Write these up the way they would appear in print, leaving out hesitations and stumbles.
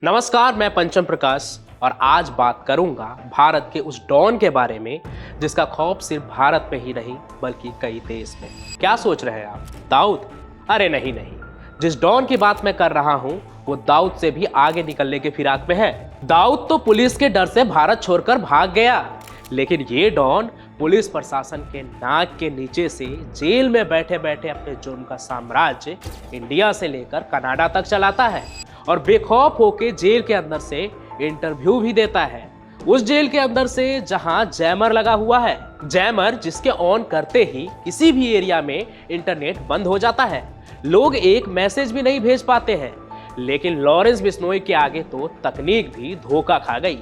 नमस्कार, मैं पंचम प्रकाश और आज बात करूंगा भारत के उस डॉन के बारे में जिसका खौफ सिर्फ भारत में ही नहीं बल्कि कई देश में। क्या सोच रहे हैं आप? दाऊद? अरे नहीं, जिस डॉन की बात मैं कर रहा हूं वो दाऊद से भी आगे निकलने के फिराक में है। दाऊद तो पुलिस के डर से भारत छोड़कर भाग गया, लेकिन ये डॉन पुलिस प्रशासन के नाक के नीचे से जेल में बैठे बैठे अपने जुर्म का साम्राज्य इंडिया से लेकर कनाडा तक चलाता है और बेखौफ होके जेल के अंदर से इंटरव्यू भी देता है। उस जेल के अंदर से जहां जैमर लगा हुआ है, जैमर जिसके ऑन करते ही किसी भी एरिया में इंटरनेट बंद हो जाता है, लोग एक मैसेज भी नहीं भेज पाते हैं। लेकिन लॉरेंस बिश्नोई के आगे तो तकनीक भी धोखा खा गई।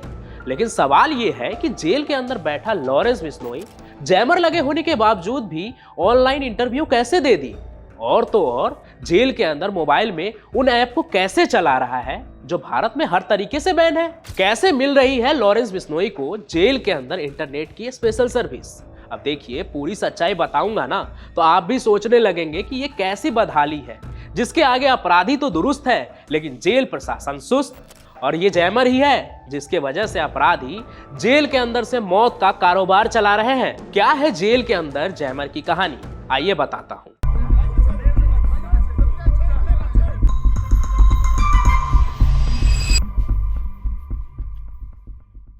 लेकिन सवाल यह है कि जेल के अंदर बैठा लॉरेंस बिश्नोई जैमर लगे होने के बावजूद भी ऑनलाइन इंटरव्यू कैसे दे दी, और तो और जेल के अंदर मोबाइल में उन ऐप को कैसे चला रहा है जो भारत में हर तरीके से बैन है। कैसे मिल रही है लॉरेंस बिश्नोई को जेल के अंदर इंटरनेट की स्पेशल सर्विस। अब देखिए, पूरी सच्चाई बताऊंगा ना तो आप भी सोचने लगेंगे कि ये कैसी बदहाली है जिसके आगे अपराधी तो दुरुस्त है लेकिन जेल प्रशासन सुस्त। और ये जैमर ही है जिसके वजह से अपराधी जेल के अंदर से मौत का कारोबार चला रहे हैं। क्या है जेल के अंदर जैमर की कहानी, आइए बताता हूं।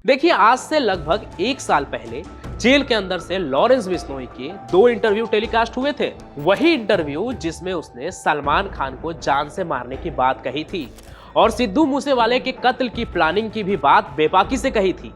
देखिए, आज से लगभग एक साल पहले जेल के अंदर से लॉरेंस बिश्नोई के 2 इंटरव्यू टेलीकास्ट हुए थे। वही इंटरव्यू जिसमें उसने सलमान खान को जान से मारने की बात कही थी और सिद्धू मूसेवाले के कत्ल की प्लानिंग की भी बात बेबाकी से कही थी।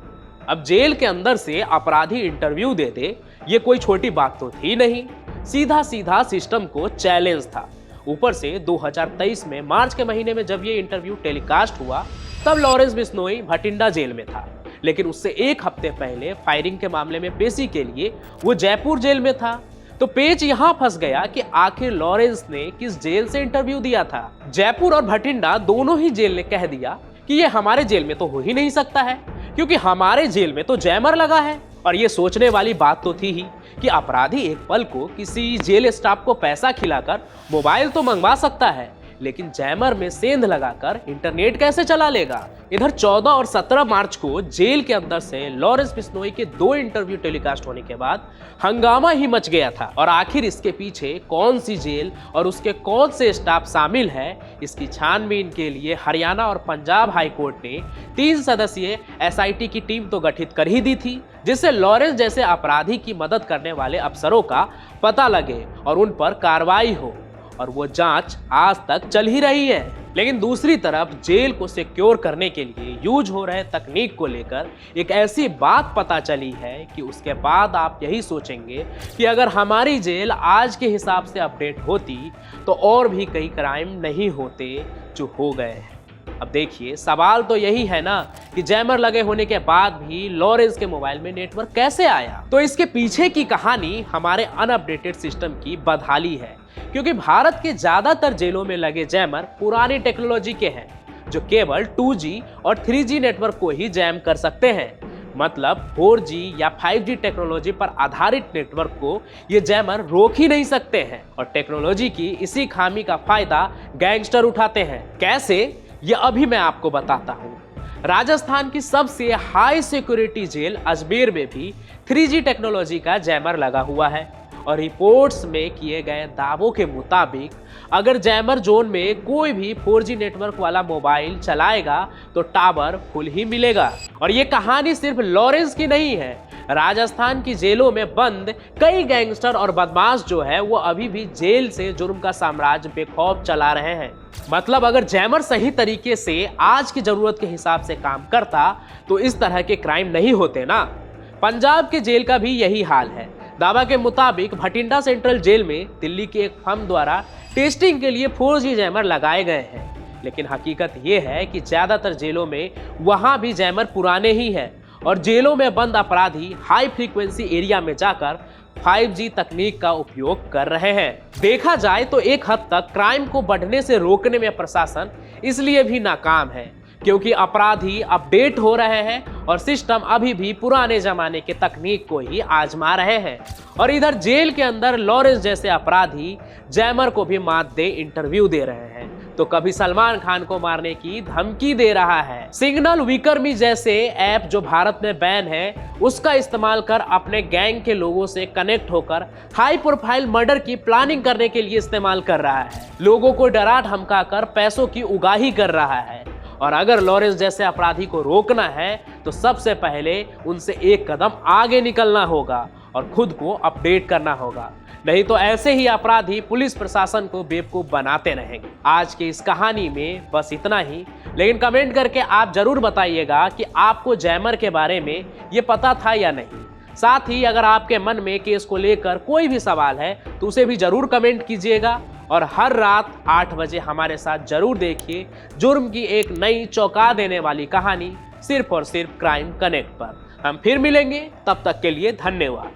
अब जेल के अंदर से अपराधी इंटरव्यू दे दे, ये कोई छोटी बात तो थी नहीं, सीधा सीधा सिस्टम को चैलेंज था। ऊपर से 2023 में मार्च के महीने में जब ये इंटरव्यू टेलीकास्ट हुआ तब लॉरेंस बिश्नोई भटिंडा जेल में था, लेकिन उससे एक हफ्ते पहले फायरिंग के मामले में पेशी के लिए वो जयपुर जेल में था। तो पेच यहां फंस गया कि आखिर लॉरेंस ने किस जेल से इंटरव्यू दिया था। जयपुर और भटिंडा दोनों ही जेल ने कह दिया कि ये हमारे जेल में तो हो ही नहीं सकता है क्योंकि हमारे जेल में तो जैमर लगा है। और ये सोचने वाली बात तो थी ही कि अपराधी एक पल को किसी जेल स्टाफ को पैसा खिलाकर मोबाइल तो मंगवा सकता है, लेकिन जैमर में सेंध लगाकर इंटरनेट कैसे चला लेगा। इधर 14 और 17 मार्च को जेल के अंदर से लॉरेंस बिश्नोई के 2 इंटरव्यू टेलीकास्ट होने के बाद हंगामा ही मच गया था। और आखिर इसके पीछे कौन सी जेल और उसके कौन से स्टाफ शामिल है, इसकी छानबीन के लिए हरियाणा और पंजाब हाई कोर्ट ने 3 सदस्यीय SIT की टीम तो गठित कर ही दी थी, जिससे लॉरेंस जैसे अपराधी की मदद करने वाले अफसरों का पता लगे और उन पर कार्रवाई हो। और वो जांच आज तक चल ही रही है। लेकिन दूसरी तरफ जेल को सिक्योर करने के लिए यूज हो रहे तकनीक को लेकर एक ऐसी बात पता चली है कि उसके बाद आप यही सोचेंगे कि अगर हमारी जेल आज के हिसाब से अपडेट होती तो और भी कई क्राइम नहीं होते जो हो गए हैं। अब देखिए, सवाल तो यही है ना कि जैमर लगे होने के बाद भी लॉरेंस के मोबाइल में नेटवर्क कैसे आया। तो इसके पीछे की कहानी हमारे अनअपडेटेड सिस्टम की बदहाली है, क्योंकि भारत के ज्यादातर जेलों में लगे जैमर पुरानी टेक्नोलॉजी के हैं जो केवल 2G और 3G नेटवर्क को ही जैम कर सकते हैं। मतलब 4G या 5G टेक्नोलॉजी पर आधारित नेटवर्क को ये जैमर रोक ही नहीं सकते हैं। और टेक्नोलॉजी की इसी खामी का फायदा गैंगस्टर उठाते हैं। कैसे, ये अभी मैं आपको बताता हूँ। राजस्थान की सबसे हाई सिक्योरिटी जेल अजमेर में भी 3G टेक्नोलॉजी का जैमर लगा हुआ है और रिपोर्ट्स में किए गए दावों के मुताबिक अगर जैमर जोन में कोई भी 4G नेटवर्क वाला मोबाइल चलाएगा तो टावर फुल ही मिलेगा। और ये कहानी सिर्फ लॉरेंस की नहीं है, राजस्थान की जेलों में बंद कई गैंगस्टर और बदमाश जो है वो अभी भी जेल से जुर्म का साम्राज्य बेखौफ चला रहे हैं। मतलब अगर जैमर सही तरीके से आज की जरूरत के हिसाब से काम करता तो इस तरह के क्राइम नहीं होते ना। पंजाब के जेल का भी यही हाल है। दावा के मुताबिक भटिंडा सेंट्रल जेल में दिल्ली के एक फर्म द्वारा टेस्टिंग के लिए 4G जैमर लगाए गए हैं, लेकिन हकीकत ये है कि ज्यादातर जेलों में वहां भी जैमर पुराने ही हैं और जेलों में बंद अपराधी हाई फ्रीक्वेंसी एरिया में जाकर 5G तकनीक का उपयोग कर रहे हैं। देखा जाए तो एक हद तक क्राइम को बढ़ने से रोकने में प्रशासन इसलिए भी नाकाम है क्योंकि अपराधी अपडेट हो रहे हैं और सिस्टम अभी भी पुराने जमाने के तकनीक को ही आजमा रहे हैं। और इधर जेल के अंदर लॉरेंस जैसे अपराधी जैमर को भी मात दे इंटरव्यू दे रहे हैं। तो कभी सलमान खान को मारने की धमकी दे रहा है। सिग्नल विक्रमी जैसे ऐप जो भारत में बैन है, उसका इस्तेमाल कर अपने गैंग के लोगों से कनेक्ट होकर हाई प्रोफाइल मर्डर की प्लानिंग करने के लिए इस्तेमाल कर रहा है। लोगों को डरा धमका कर पैसों की उगाही कर रहा है। और अगर लॉरेंस जैसे अपराधी को रोकना है तो सबसे पहले उनसे एक कदम आगे निकलना होगा और खुद को अपडेट करना होगा, नहीं तो ऐसे ही अपराधी पुलिस प्रशासन को बेवकूफ बनाते रहेंगे। आज की इस कहानी में बस इतना ही, लेकिन कमेंट करके आप जरूर बताइएगा कि आपको जैमर के बारे में ये पता था या नहीं। साथ ही अगर आपके मन में केस को लेकर कोई भी सवाल है तो उसे भी जरूर कमेंट कीजिएगा। और हर रात 8 बजे हमारे साथ जरूर देखिए जुर्म की एक नई चौंका देने वाली कहानी, सिर्फ और सिर्फ क्राइम कनेक्ट पर। हम फिर मिलेंगे, तब तक के लिए धन्यवाद।